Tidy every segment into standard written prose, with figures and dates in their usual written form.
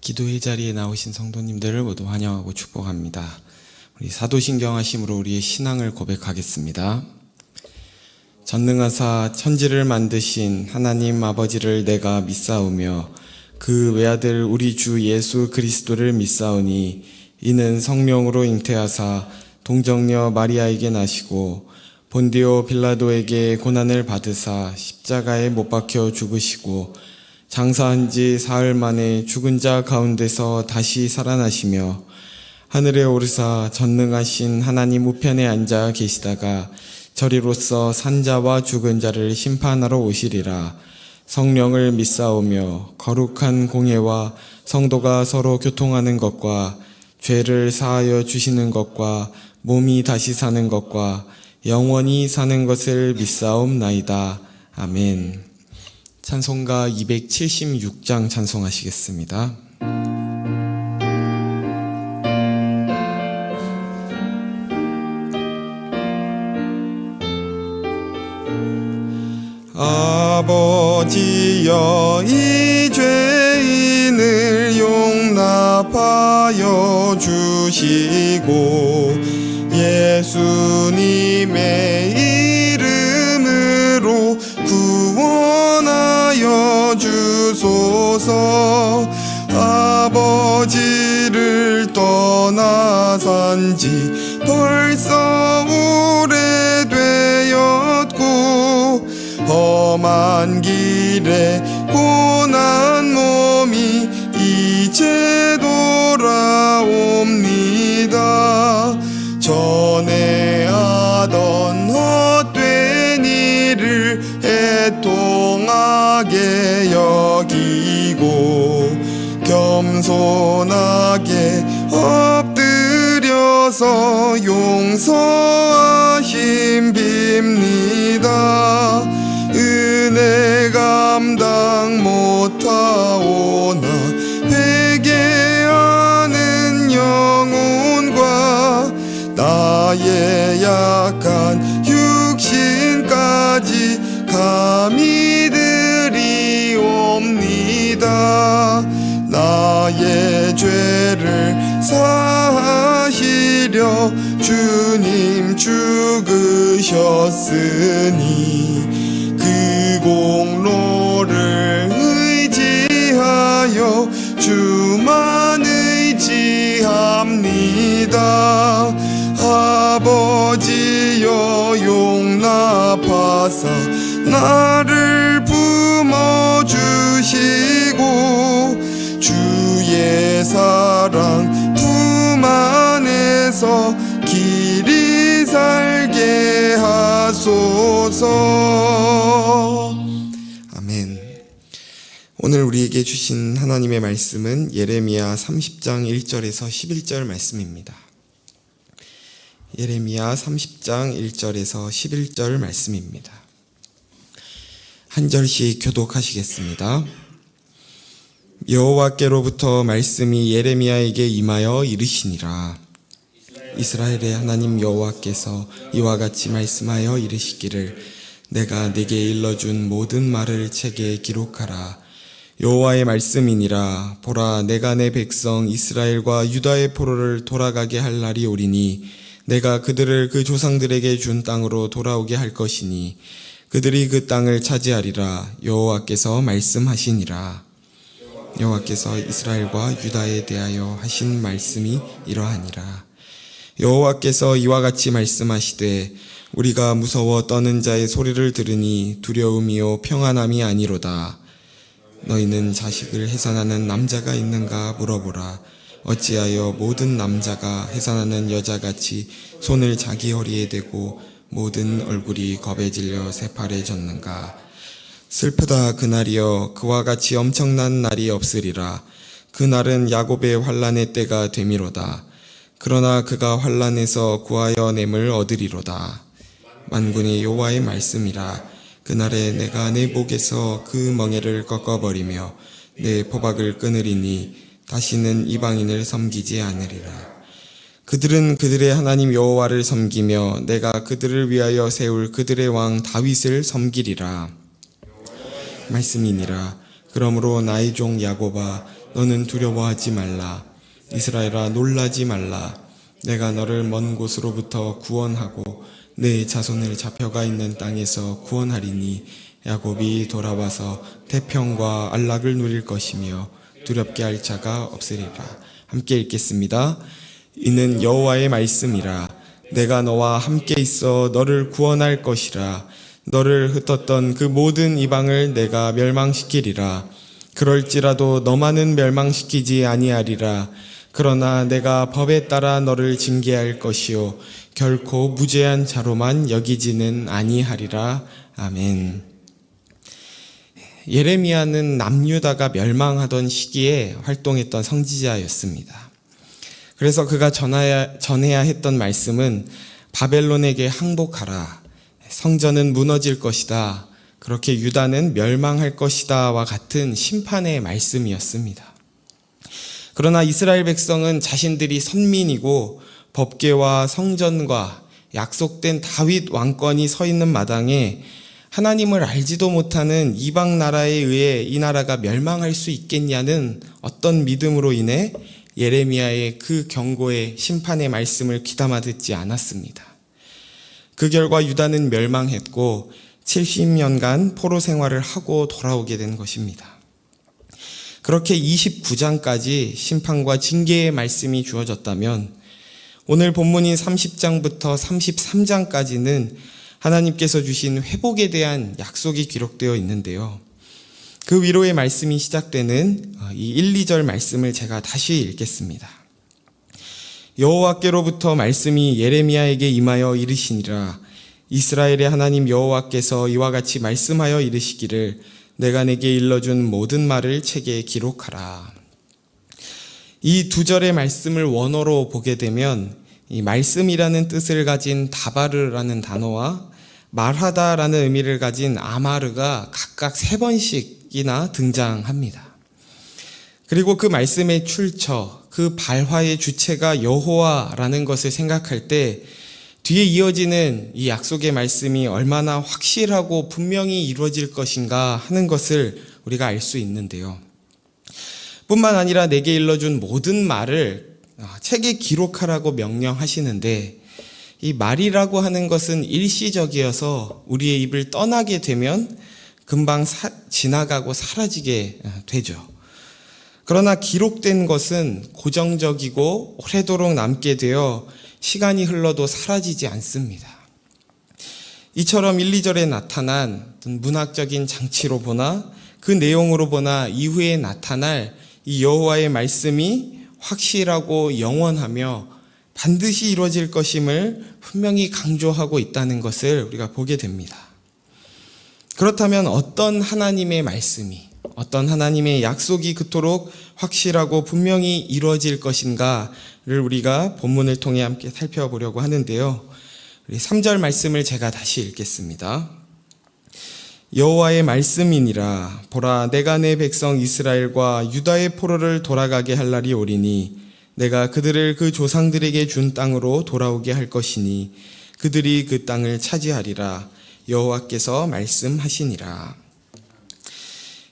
기도의 자리에 나오신 성도님들을 모두 환영하고 축복합니다. 우리 사도신경하심으로 우리의 신앙을 고백하겠습니다. 전능하사 천지를 만드신 하나님 아버지를 내가 믿사오며 그 외아들 우리 주 예수 그리스도를 믿사오니 이는 성령으로 잉태하사 동정녀 마리아에게 나시고 본디오 빌라도에게 고난을 받으사 십자가에 못 박혀 죽으시고 장사한 지 사흘 만에 죽은 자 가운데서 다시 살아나시며 하늘에 오르사 전능하신 하나님 우편에 앉아 계시다가 저리로서 산자와 죽은 자를 심판하러 오시리라. 성령을 믿사오며 거룩한 공예와 성도가 서로 교통하는 것과 죄를 사하여 주시는 것과 몸이 다시 사는 것과 영원히 사는 것을 믿사옵나이다. 아멘. 찬송가 276장 찬송하시겠습니다. 아버지여 이 죄인을 용납하여 주시고 예수님의 이름으로 구원하여 주소서. 아버지를 떠나 산지 벌써 오래되었고 험한 길에 고난 몸이 이제 돌아옵니다. 전에 하던 헛된 일을 애통하게 여기고 겸손하게 엎드려서 용서하심 빕니다. 은혜 감당 못하오나 회개하는 영혼과 나의 약한 육신까지 감히 드리옵니다. 나의 죄를 사하시려 주님 죽으셨으니 그 공로를 의지하여 주만 의지합니다. 아버지여 용납하사 나를 품어주시고 주의 사랑 품 안에서 길이 살게 하소서. 아멘. 오늘 우리에게 주신 하나님의 말씀은 예레미야 30장 1절에서 11절 말씀입니다. 예레미야 30장 1절에서 11절 말씀입니다. 한 절씩 교독하시겠습니다. 여호와께로부터 말씀이 예레미야에게 임하여 이르시니라. 이스라엘의 하나님 여호와께서 이와 같이 말씀하여 이르시기를 내가 네게 일러준 모든 말을 책에 기록하라. 여호와의 말씀이니라. 보라, 내가 내 백성 이스라엘과 유다의 포로를 돌아가게 할 날이 오리니 내가 그들을 그 조상들에게 준 땅으로 돌아오게 할 것이니 그들이 그 땅을 차지하리라. 여호와께서 말씀하시니라. 여호와께서 이스라엘과 유다에 대하여 하신 말씀이 이러하니라. 여호와께서 이와 같이 말씀하시되 우리가 무서워 떠는 자의 소리를 들으니 두려움이요 평안함이 아니로다. 너희는 자식을 해산하는 남자가 있는가 물어보라. 어찌하여 모든 남자가 해산하는 여자같이 손을 자기 허리에 대고 모든 얼굴이 겁에 질려 새파래졌는가. 슬프다 그날이여. 그와 같이 엄청난 날이 없으리라. 그날은 야곱의 환난의 때가 되미로다. 그러나 그가 환난에서 구하여 냄을 얻으리로다. 만군의 여호와의 말씀이라. 그날에 내가 내 목에서 그 멍에를 꺾어버리며 내 포박을 끊으리니 다시는 이방인을 섬기지 않으리라. 그들은 그들의 하나님 여호와를 섬기며 내가 그들을 위하여 세울 그들의 왕 다윗을 섬기리라. 말씀이니라. 그러므로 나의 종 야곱아, 너는 두려워하지 말라. 이스라엘아, 놀라지 말라. 내가 너를 먼 곳으로부터 구원하고 내 자손을 잡혀가 있는 땅에서 구원하리니 야곱이 돌아와서 태평과 안락을 누릴 것이며 두렵게 할 자가 없으리라. 함께 읽겠습니다. 이는 여호와의 말씀이라. 내가 너와 함께 있어 너를 구원할 것이라. 너를 흩었던 그 모든 이방을 내가 멸망시키리라. 그럴지라도 너만은 멸망시키지 아니하리라. 그러나 내가 법에 따라 너를 징계할 것이요 결코 무죄한 자로만 여기지는 아니하리라. 아멘. 예레미야는 남유다가 멸망하던 시기에 활동했던 선지자였습니다. 그래서 그가 전해야 했던 말씀은 바벨론에게 항복하라. 성전은 무너질 것이다. 그렇게 유다는 멸망할 것이다와 같은 심판의 말씀이었습니다. 그러나 이스라엘 백성은 자신들이 선민이고 법궤와 성전과 약속된 다윗 왕권이 서 있는 마당에 하나님을 알지도 못하는 이방 나라에 의해 이 나라가 멸망할 수 있겠냐는 어떤 믿음으로 인해 예레미야의 그 경고의 심판의 말씀을 귀담아 듣지 않았습니다. 그 결과 유다는 멸망했고 70년간 포로 생활을 하고 돌아오게 된 것입니다. 그렇게 29장까지 심판과 징계의 말씀이 주어졌다면 오늘 본문인 30장부터 33장까지는 하나님께서 주신 회복에 대한 약속이 기록되어 있는데요. 그 위로의 말씀이 시작되는 이 1, 2절 말씀을 제가 다시 읽겠습니다. 여호와께로부터 말씀이 예레미야에게 임하여 이르시니라. 이스라엘의 하나님 여호와께서 이와 같이 말씀하여 이르시기를 내가 내게 일러준 모든 말을 책에 기록하라. 이 두 절의 말씀을 원어로 보게 되면 이 말씀이라는 뜻을 가진 다바르라는 단어와 말하다라는 의미를 가진 아마르가 각각 3번씩이나 등장합니다. 그리고 그 말씀의 출처, 그 발화의 주체가 여호와라는 것을 생각할 때 뒤에 이어지는 이 약속의 말씀이 얼마나 확실하고 분명히 이루어질 것인가 하는 것을 우리가 알 수 있는데요. 뿐만 아니라 내게 일러준 모든 말을 책에 기록하라고 명령하시는데 이 말이라고 하는 것은 일시적이어서 우리의 입을 떠나게 되면 금방 지나가고 사라지게 되죠. 그러나 기록된 것은 고정적이고 오래도록 남게 되어 시간이 흘러도 사라지지 않습니다. 이처럼 1, 2절에 나타난 문학적인 장치로 보나 그 내용으로 보나 이후에 나타날 이 여호와의 말씀이 확실하고 영원하며 반드시 이루어질 것임을 분명히 강조하고 있다는 것을 우리가 보게 됩니다. 그렇다면 어떤 하나님의 말씀이, 어떤 하나님의 약속이 그토록 확실하고 분명히 이루어질 것인가를 우리가 본문을 통해 함께 살펴보려고 하는데요. 우리 3절 말씀을 제가 다시 읽겠습니다. 여호와의 말씀이니라. 보라, 내가 내 백성 이스라엘과 유다의 포로를 돌아가게 할 날이 오리니 내가 그들을 그 조상들에게 준 땅으로 돌아오게 할 것이니 그들이 그 땅을 차지하리라. 여호와께서 말씀하시니라.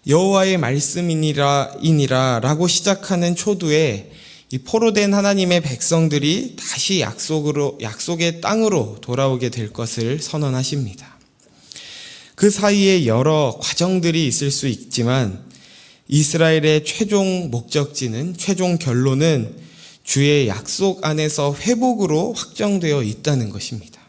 여호와의 말씀이니라 라고 시작하는 초두에 이 포로된 하나님의 백성들이 다시 약속의 땅으로 돌아오게 될 것을 선언하십니다. 그 사이에 여러 과정들이 있을 수 있지만 이스라엘의 최종 목적지는, 최종 결론은 주의 약속 안에서 회복으로 확정되어 있다는 것입니다.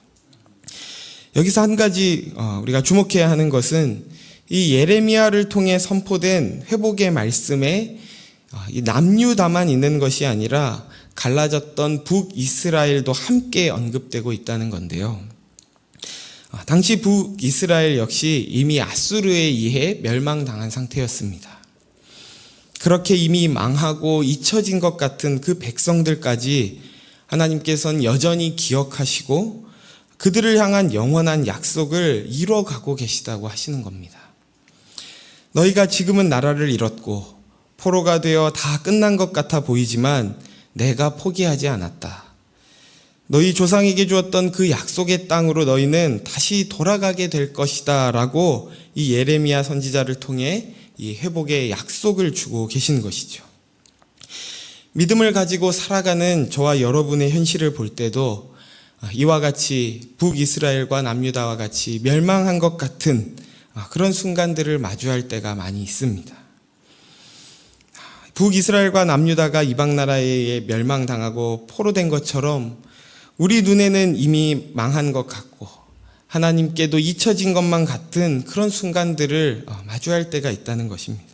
여기서 한 가지 우리가 주목해야 하는 것은 이 예레미야를 통해 선포된 회복의 말씀에 이 남유다만 있는 것이 아니라 갈라졌던 북이스라엘도 함께 언급되고 있다는 건데요. 당시 북이스라엘 역시 이미 아수르에 의해 멸망당한 상태였습니다. 그렇게 이미 망하고 잊혀진 것 같은 그 백성들까지 하나님께서는 여전히 기억하시고 그들을 향한 영원한 약속을 이뤄가고 계시다고 하시는 겁니다. 너희가 지금은 나라를 잃었고 포로가 되어 다 끝난 것 같아 보이지만 내가 포기하지 않았다. 너희 조상에게 주었던 그 약속의 땅으로 너희는 다시 돌아가게 될 것이다 라고 이 예레미야 선지자를 통해 이 회복의 약속을 주고 계신 것이죠. 믿음을 가지고 살아가는 저와 여러분의 현실을 볼 때도 이와 같이 북이스라엘과 남유다와 같이 멸망한 것 같은 그런 순간들을 마주할 때가 많이 있습니다. 북이스라엘과 남유다가 이방 나라에 의해 멸망당하고 포로된 것처럼 우리 눈에는 이미 망한 것 같고 하나님께도 잊혀진 것만 같은 그런 순간들을 마주할 때가 있다는 것입니다.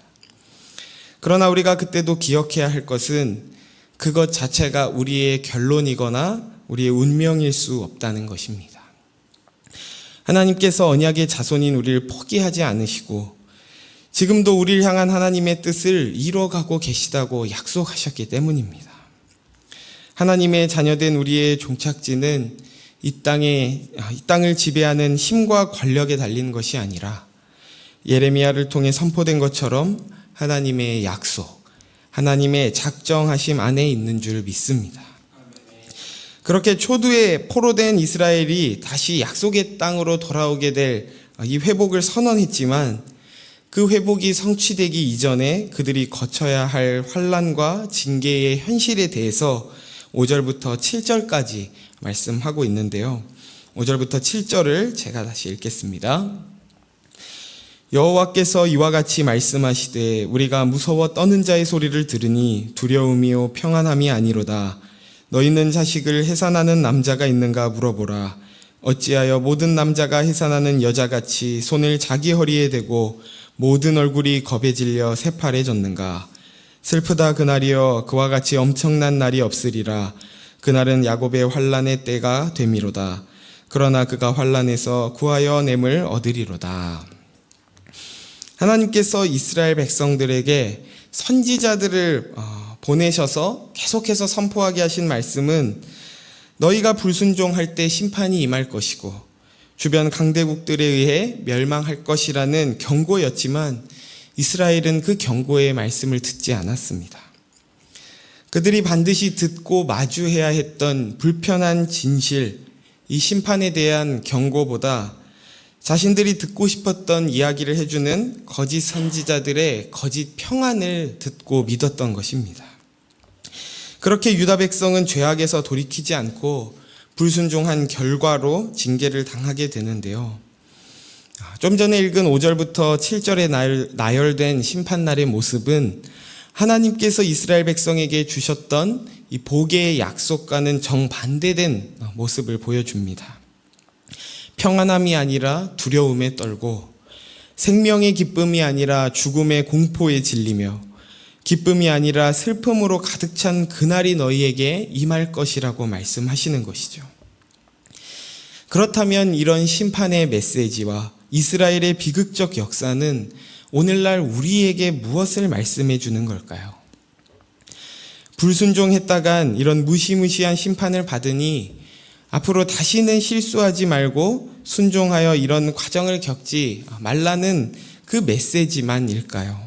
그러나 우리가 그때도 기억해야 할 것은 그것 자체가 우리의 결론이거나 우리의 운명일 수 없다는 것입니다. 하나님께서 언약의 자손인 우리를 포기하지 않으시고 지금도 우리를 향한 하나님의 뜻을 이뤄가고 계시다고 약속하셨기 때문입니다. 하나님의 자녀된 우리의 종착지는 이 땅을 지배하는 힘과 권력에 달린 것이 아니라 예레미야를 통해 선포된 것처럼 하나님의 약속, 하나님의 작정하심 안에 있는 줄 믿습니다. 그렇게 초두에 포로된 이스라엘이 다시 약속의 땅으로 돌아오게 될 이 회복을 선언했지만 그 회복이 성취되기 이전에 그들이 거쳐야 할 환난과 징계의 현실에 대해서 5절부터 7절까지 말씀하고 있는데요. 5절부터 7절을 제가 다시 읽겠습니다. 여호와께서 이와 같이 말씀하시되 우리가 무서워 떠는 자의 소리를 들으니 두려움이요 평안함이 아니로다. 너희는 자식을 해산하는 남자가 있는가 물어보라. 어찌하여 모든 남자가 해산하는 여자같이 손을 자기 허리에 대고 모든 얼굴이 겁에 질려 새파래졌는가. 슬프다 그날이여 그와 같이 엄청난 날이 없으리라. 그날은 야곱의 환난의 때가 되미로다. 그러나 그가 환난에서 구하여 냄을 얻으리로다. 하나님께서 이스라엘 백성들에게 선지자들을 보내셔서 계속해서 선포하게 하신 말씀은 너희가 불순종할 때 심판이 임할 것이고 주변 강대국들에 의해 멸망할 것이라는 경고였지만 이스라엘은 그 경고의 말씀을 듣지 않았습니다. 그들이 반드시 듣고 마주해야 했던 불편한 진실, 이 심판에 대한 경고보다 자신들이 듣고 싶었던 이야기를 해주는 거짓 선지자들의 거짓 평안을 듣고 믿었던 것입니다. 그렇게 유다 백성은 죄악에서 돌이키지 않고 불순종한 결과로 징계를 당하게 되는데요. 좀 전에 읽은 5절부터 7절에 나열된 심판날의 모습은 하나님께서 이스라엘 백성에게 주셨던 이 복의 약속과는 정반대된 모습을 보여줍니다. 평안함이 아니라 두려움에 떨고 생명의 기쁨이 아니라 죽음의 공포에 질리며 기쁨이 아니라 슬픔으로 가득 찬 그날이 너희에게 임할 것이라고 말씀하시는 것이죠. 그렇다면 이런 심판의 메시지와 이스라엘의 비극적 역사는 오늘날 우리에게 무엇을 말씀해 주는 걸까요? 불순종했다간 이런 무시무시한 심판을 받으니 앞으로 다시는 실수하지 말고 순종하여 이런 과정을 겪지 말라는 그 메시지만일까요?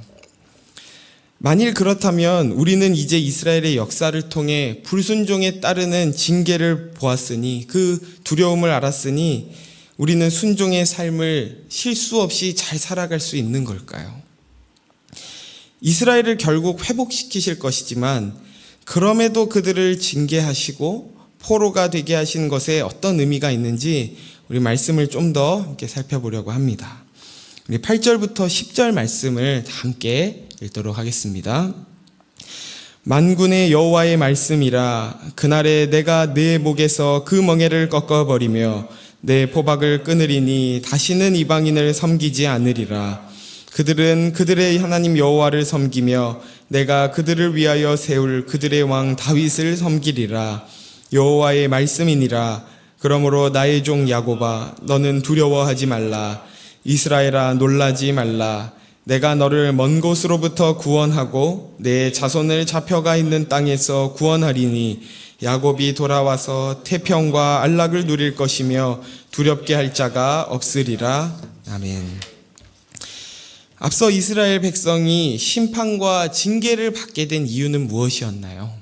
만일 그렇다면 우리는 이제 이스라엘의 역사를 통해 불순종에 따르는 징계를 보았으니 그 두려움을 알았으니 우리는 순종의 삶을 실수 없이 잘 살아갈 수 있는 걸까요? 이스라엘을 결국 회복시키실 것이지만 그럼에도 그들을 징계하시고 포로가 되게 하신 것에 어떤 의미가 있는지 우리 말씀을 좀 더 함께 살펴보려고 합니다. 우리 8절부터 10절 말씀을 함께 읽도록 하겠습니다. 만군의 여호와의 말씀이라. 그날에 내가 내 목에서 그 멍에를 꺾어버리며 내 포박을 끊으리니 다시는 이방인을 섬기지 않으리라. 그들은 그들의 하나님 여호와를 섬기며 내가 그들을 위하여 세울 그들의 왕 다윗을 섬기리라. 여호와의 말씀이니라. 그러므로 나의 종 야곱아 너는 두려워하지 말라. 이스라엘아 놀라지 말라. 내가 너를 먼 곳으로부터 구원하고 내 자손을 잡혀가 있는 땅에서 구원하리니 야곱이 돌아와서 태평과 안락을 누릴 것이며 두렵게 할 자가 없으리라. 아멘. 앞서 이스라엘 백성이 심판과 징계를 받게 된 이유는 무엇이었나요?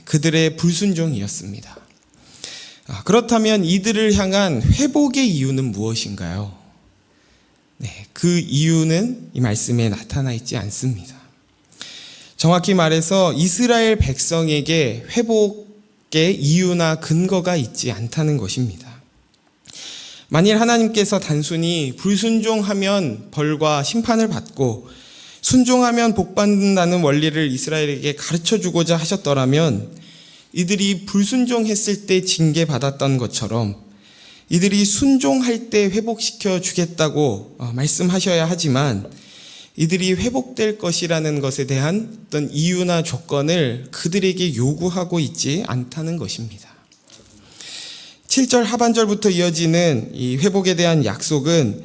그들의 불순종이었습니다. 그렇다면 이들을 향한 회복의 이유는 무엇인가요? 그 이유는 이 말씀에 나타나 있지 않습니다. 정확히 말해서 이스라엘 백성에게 회복의 이유나 근거가 있지 않다는 것입니다. 만일 하나님께서 단순히 불순종하면 벌과 심판을 받고 순종하면 복받는다는 원리를 이스라엘에게 가르쳐주고자 하셨더라면 이들이 불순종했을 때 징계받았던 것처럼 이들이 순종할 때 회복시켜 주겠다고 말씀하셔야 하지만 이들이 회복될 것이라는 것에 대한 어떤 이유나 조건을 그들에게 요구하고 있지 않다는 것입니다. 7절 하반절부터 이어지는 이 회복에 대한 약속은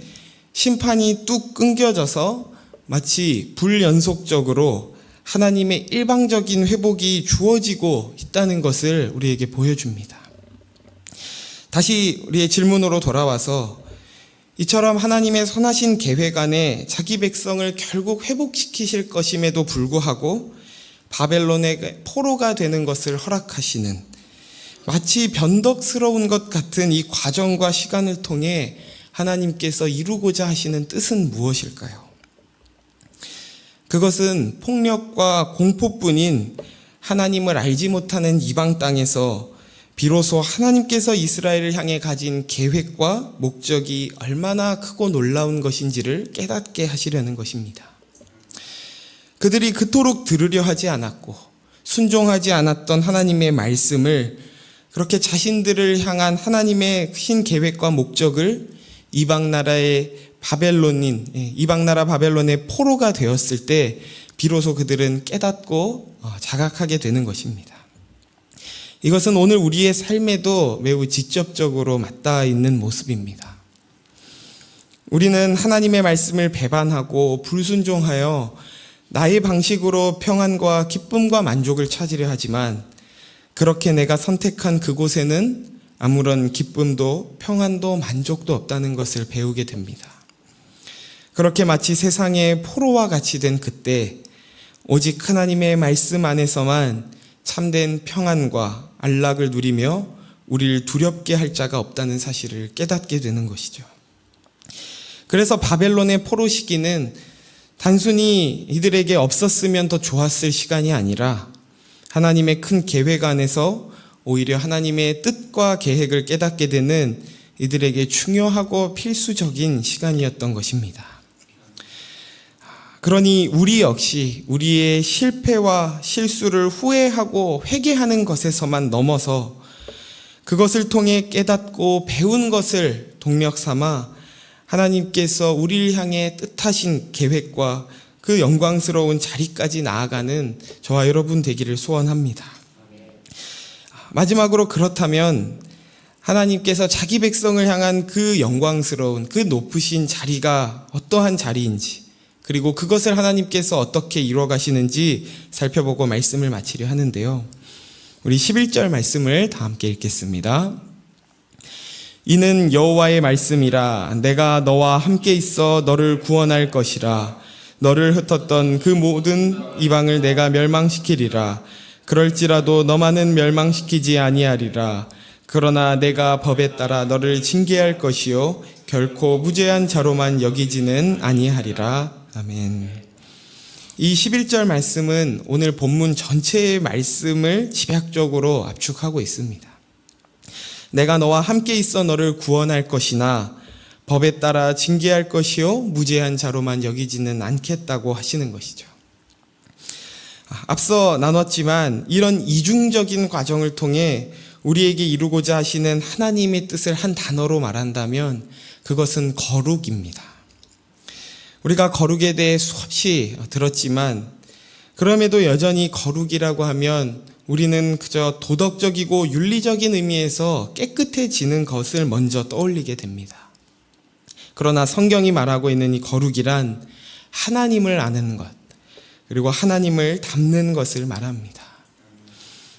심판이 뚝 끊겨져서 마치 불연속적으로 하나님의 일방적인 회복이 주어지고 있다는 것을 우리에게 보여줍니다. 다시 우리의 질문으로 돌아와서 이처럼 하나님의 선하신 계획 안에 자기 백성을 결국 회복시키실 것임에도 불구하고 바벨론의 포로가 되는 것을 허락하시는 마치 변덕스러운 것 같은 이 과정과 시간을 통해 하나님께서 이루고자 하시는 뜻은 무엇일까요? 그것은 폭력과 공포뿐인 하나님을 알지 못하는 이방 땅에서 비로소 하나님께서 이스라엘을 향해 가진 계획과 목적이 얼마나 크고 놀라운 것인지를 깨닫게 하시려는 것입니다. 그들이 그토록 들으려 하지 않았고 순종하지 않았던 하나님의 말씀을 그렇게 자신들을 향한 하나님의 신 계획과 목적을 이방 나라 바벨론의 포로가 되었을 때 비로소 그들은 깨닫고 자각하게 되는 것입니다. 이것은 오늘 우리의 삶에도 매우 직접적으로 맞닿아 있는 모습입니다. 우리는 하나님의 말씀을 배반하고 불순종하여 나의 방식으로 평안과 기쁨과 만족을 찾으려 하지만 그렇게 내가 선택한 그곳에는 아무런 기쁨도 평안도 만족도 없다는 것을 배우게 됩니다. 그렇게 마치 세상의 포로와 같이 된 그때 오직 하나님의 말씀 안에서만 참된 평안과 안락을 누리며 우리를 두렵게 할 자가 없다는 사실을 깨닫게 되는 것이죠. 그래서 바벨론의 포로 시기는 단순히 이들에게 없었으면 더 좋았을 시간이 아니라 하나님의 큰 계획 안에서 오히려 하나님의 뜻과 계획을 깨닫게 되는 이들에게 중요하고 필수적인 시간이었던 것입니다. 그러니 우리 역시 우리의 실패와 실수를 후회하고 회개하는 것에서만 넘어서 그것을 통해 깨닫고 배운 것을 동력 삼아 하나님께서 우리를 향해 뜻하신 계획과 그 영광스러운 자리까지 나아가는 저와 여러분 되기를 소원합니다. 마지막으로 그렇다면 하나님께서 자기 백성을 향한 그 영광스러운 그 높으신 자리가 어떠한 자리인지 그리고 그것을 하나님께서 어떻게 이루어 가시는지 살펴보고 말씀을 마치려 하는데요. 우리 11절 말씀을 다 함께 읽겠습니다. 이는 여호와의 말씀이라 내가 너와 함께 있어 너를 구원할 것이라 너를 흩었던 그 모든 이방을 내가 멸망시키리라 그럴지라도 너만은 멸망시키지 아니하리라 그러나 내가 법에 따라 너를 징계할 것이요 결코 무죄한 자로만 여기지는 아니하리라. 아멘. 이 11절 말씀은 오늘 본문 전체의 말씀을 집약적으로 압축하고 있습니다. 내가 너와 함께 있어 너를 구원할 것이나 법에 따라 징계할 것이요 무죄한 자로만 여기지는 않겠다고 하시는 것이죠. 앞서 나눴지만 이런 이중적인 과정을 통해 우리에게 이루고자 하시는 하나님의 뜻을 한 단어로 말한다면 그것은 거룩입니다. 우리가 거룩에 대해 수없이 들었지만 그럼에도 여전히 거룩이라고 하면 우리는 그저 도덕적이고 윤리적인 의미에서 깨끗해지는 것을 먼저 떠올리게 됩니다. 그러나 성경이 말하고 있는 이 거룩이란 하나님을 아는 것, 그리고 하나님을 닮는 것을 말합니다.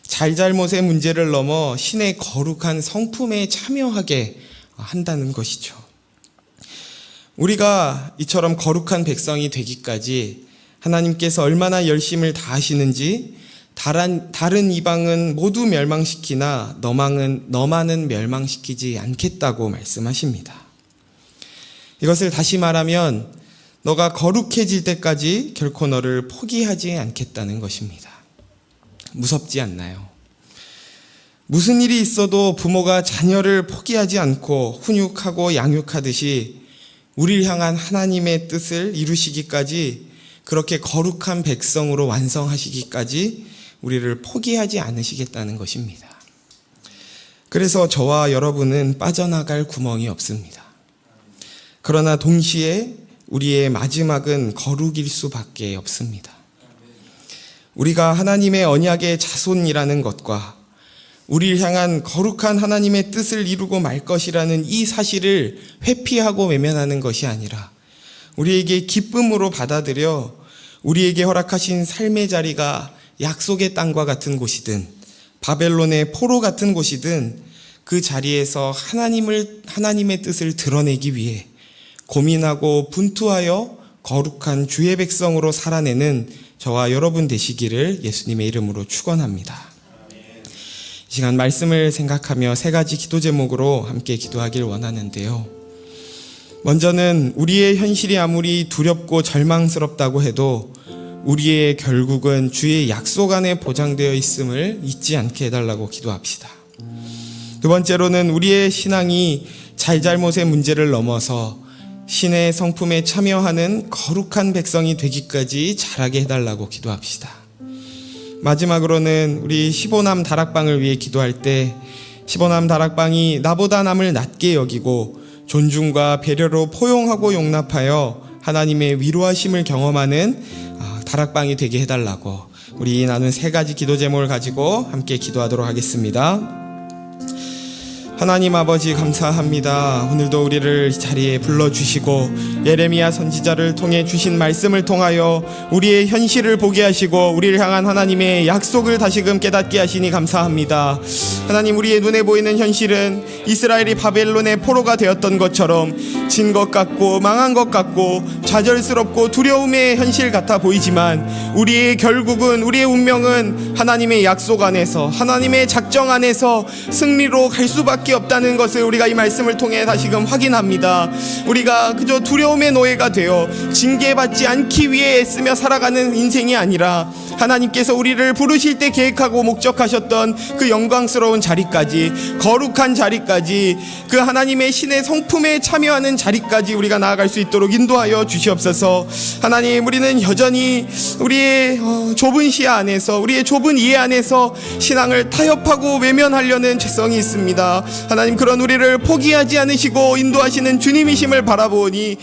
잘잘못의 문제를 넘어 신의 거룩한 성품에 참여하게 한다는 것이죠. 우리가 이처럼 거룩한 백성이 되기까지 하나님께서 얼마나 열심을 다하시는지 다른 이방은 모두 멸망시키나 너만은 멸망시키지 않겠다고 말씀하십니다. 이것을 다시 말하면 너가 거룩해질 때까지 결코 너를 포기하지 않겠다는 것입니다. 무섭지 않나요? 무슨 일이 있어도 부모가 자녀를 포기하지 않고 훈육하고 양육하듯이 우리를 향한 하나님의 뜻을 이루시기까지, 그렇게 거룩한 백성으로 완성하시기까지 우리를 포기하지 않으시겠다는 것입니다. 그래서 저와 여러분은 빠져나갈 구멍이 없습니다. 그러나 동시에 우리의 마지막은 거룩일 수밖에 없습니다. 우리가 하나님의 언약의 자손이라는 것과 우리를 향한 거룩한 하나님의 뜻을 이루고 말 것이라는 이 사실을 회피하고 외면하는 것이 아니라 우리에게 기쁨으로 받아들여 우리에게 허락하신 삶의 자리가 약속의 땅과 같은 곳이든 바벨론의 포로 같은 곳이든 그 자리에서 하나님의 뜻을 드러내기 위해 고민하고 분투하여 거룩한 주의 백성으로 살아내는 저와 여러분 되시기를 예수님의 이름으로 축원합니다. 이 시간 말씀을 생각하며 세 가지 기도 제목으로 함께 기도하길 원하는데요. 먼저는 우리의 현실이 아무리 두렵고 절망스럽다고 해도 우리의 결국은 주의 약속 안에 보장되어 있음을 잊지 않게 해달라고 기도합시다. 두 번째로는 우리의 신앙이 잘잘못의 문제를 넘어서 신의 성품에 참여하는 거룩한 백성이 되기까지 자라게 해달라고 기도합시다. 마지막으로는 우리 15남 다락방을 위해 기도할 때 15남 다락방이 나보다 남을 낮게 여기고 존중과 배려로 포용하고 용납하여 하나님의 위로하심을 경험하는 다락방이 되게 해달라고 우리 나눈 세 가지 기도 제목을 가지고 함께 기도하도록 하겠습니다. 하나님 아버지 감사합니다. 오늘도 우리를 이 자리에 불러주시고 예레미야 선지자를 통해 주신 말씀을 통하여 우리의 현실을 보게 하시고 우리를 향한 하나님의 약속을 다시금 깨닫게 하시니 감사합니다. 하나님, 우리의 눈에 보이는 현실은 이스라엘이 바벨론의 포로가 되었던 것처럼 진 것 같고 망한 것 같고 좌절스럽고 두려움의 현실 같아 보이지만 우리의 결국은, 우리의 운명은 하나님의 약속 안에서, 하나님의 작정 안에서 승리로 갈 수밖에 없다는 것을 우리가 이 말씀을 통해 다시금 확인합니다. 우리가 그저 두려움의 노예가 되어 징계받지 않기 위해 애쓰며 살아가는 인생이 아니라 하나님께서 우리를 부르실 때 계획하고 목적하셨던 그 영광스러운 자리까지, 거룩한 자리까지, 그 하나님의 신의 성품에 참여하는 자리까지 우리가 나아갈 수 있도록 인도하여 주시옵소서. 하나님, 우리는 여전히 우리의 좁은 시야 안에서, 우리의 좁은 이해 안에서 신앙을 타협하고 외면하려는 죄성이 있습니다. 하나님, 그런 우리를 포기하지 않으시고 인도하시는 주님이심을 바라보니